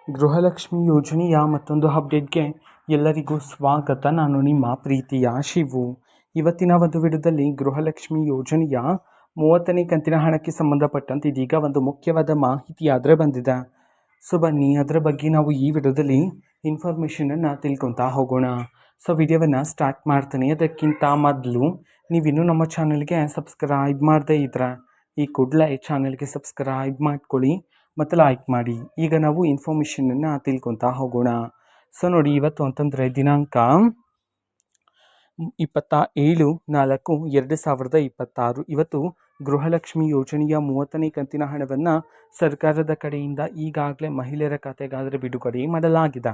ಗೃಹಲಕ್ಷ್ಮಿ ಯೋಜನೆಯ ಮತ್ತೊಂದು ಅಪ್ಡೇಟ್ಗೆ ಎಲ್ಲರಿಗೂ ಸ್ವಾಗತ. ನಾನು ನಿಮ್ಮ ಪ್ರೀತಿಯ ಶಿವು. ಇವತ್ತಿನ ಒಂದು ವಿಡಿಯೋದಲ್ಲಿ ಗೃಹಲಕ್ಷ್ಮಿ ಯೋಜನೆಯ 30ನೇ ಕಂತಿನ ಹಣಕ್ಕೆ ಸಂಬಂಧಪಟ್ಟಂತೆ ಇದೀಗ ಒಂದು ಮುಖ್ಯವಾದ ಮಾಹಿತಿ ಆದರೆ ಬಂದಿದೆ. ಸೊ ಬನ್ನಿ ಅದರ ಬಗ್ಗೆ ನಾವು ಈ ವಿಡಿಯೋದಲ್ಲಿ ಇನ್ಫಾರ್ಮೇಷನನ್ನು ತಿಳ್ಕೊತಾ ಹೋಗೋಣ. ಸೊ ವಿಡಿಯೋವನ್ನು ಸ್ಟಾರ್ಟ್ ಮಾಡ್ತೀನಿ. ಅದಕ್ಕಿಂತ ಮೊದಲು ನೀವಿನ್ನೂ ನಮ್ಮ ಚಾನಲ್ಗೆ ಸಬ್ಸ್ಕ್ರೈಬ್ ಮಾಡದೇ ಇದ್ರೆ ಈ ಕೂಡಲೇ ಚಾನಲ್ಗೆ ಸಬ್ಸ್ಕ್ರೈಬ್ ಮಾಡ್ಕೊಳ್ಳಿ ಮತ್ತು ಲೈಕ್ ಮಾಡಿ. ಈಗ ನಾವು ಇನ್ಫಾರ್ಮೇಷನನ್ನು ತಿಳ್ಕೊತಾ ಹೋಗೋಣ. ಸೊ ನೋಡಿ, ಇವತ್ತು ಅಂತಂದರೆ ದಿನಾಂಕ 27/4/2026. ಇವತ್ತು ಗೃಹಲಕ್ಷ್ಮಿ ಯೋಜನೆಯ 30ನೇ ಕಂತಿನ ಹಣವನ್ನು ಸರ್ಕಾರದ ಕಡೆಯಿಂದ ಈಗಾಗಲೇ ಮಹಿಳೆಯರ ಖಾತೆಗಾದರೆ ಬಿಡುಗಡೆ ಮಾಡಲಾಗಿದೆ.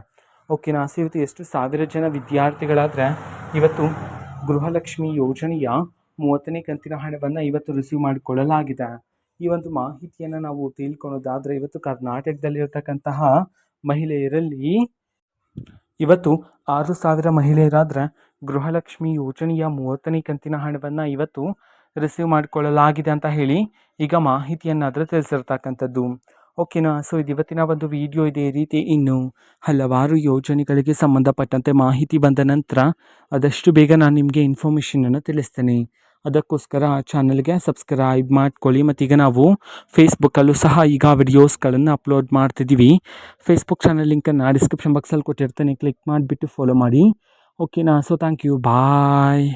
ಓಕೆನಾ. ಸೊ ಇವತ್ತು ಎಷ್ಟು ಸಾವಿರ ಜನ ವಿದ್ಯಾರ್ಥಿಗಳಾದರೆ ಇವತ್ತು ಗೃಹಲಕ್ಷ್ಮಿ ಯೋಜನೆಯ 30ನೇ ಕಂತಿನ ಹಣವನ್ನು ಇವತ್ತು ರಿಸೀವ್ ಮಾಡಿಕೊಳ್ಳಲಾಗಿದೆ. ಈ ಒಂದು ಮಾಹಿತಿಯನ್ನು ನಾವು ತಿಳ್ಕೊಳ್ಳೋದಾದರೆ ಇವತ್ತು ಕರ್ನಾಟಕದಲ್ಲಿರತಕ್ಕಂತಹ ಮಹಿಳೆಯರಲ್ಲಿ ಇವತ್ತು 6,000 ಮಹಿಳೆಯರಾದರೆ ಗೃಹಲಕ್ಷ್ಮಿ ಯೋಜನೆಯ 30ನೇ ಕಂತಿನ ಹಣವನ್ನು ಇವತ್ತು ರಿಸೀವ್ ಮಾಡಿಕೊಳ್ಳಲಾಗಿದೆ ಅಂತ ಹೇಳಿ ಈಗ ಮಾಹಿತಿಯನ್ನಾದರೆ ತಿಳಿಸಿರ್ತಕ್ಕಂಥದ್ದು. ಓಕೆನಾ. ಸೊ ಇದು ಇವತ್ತಿನ ಒಂದು ವಿಡಿಯೋ. ಇದೇ ರೀತಿ ಇನ್ನು ಹಲವಾರು ಯೋಜನೆಗಳಿಗೆ ಸಂಬಂಧಪಟ್ಟಂತೆ ಮಾಹಿತಿ ಬಂದ ನಂತರ ಆದಷ್ಟು ಬೇಗ ನಾನು ನಿಮಗೆ ಇನ್ಫಾರ್ಮೇಷನನ್ನು ತಿಳಿಸ್ತೇನೆ. ಅದಕ್ಕೋಸ್ಕರ ಚಾನಲ್ಗೆ ಸಬ್ಸ್ಕ್ರೈಬ್ ಮಾಡ್ಕೊಳ್ಳಿ. ಮತ್ತೀಗ ನಾವು ಫೇಸ್ಬುಕ್ಕಲ್ಲೂ ಸಹ ಈಗ ವಿಡಿಯೋಸ್ಗಳನ್ನು ಅಪ್ಲೋಡ್ ಮಾಡ್ತಿದ್ದೀವಿ. ಫೇಸ್ಬುಕ್ ಚಾನಲ್ ಲಿಂಕನ್ನು ಡಿಸ್ಕ್ರಿಪ್ಷನ್ ಬಾಕ್ಸಲ್ಲಿ ಕೊಟ್ಟಿರ್ತೇನೆ. ಕ್ಲಿಕ್ ಮಾಡಿಬಿಟ್ಟು ಫಾಲೋ ಮಾಡಿ. ಓಕೆನಾ. So thank you. ಬಾಯ್.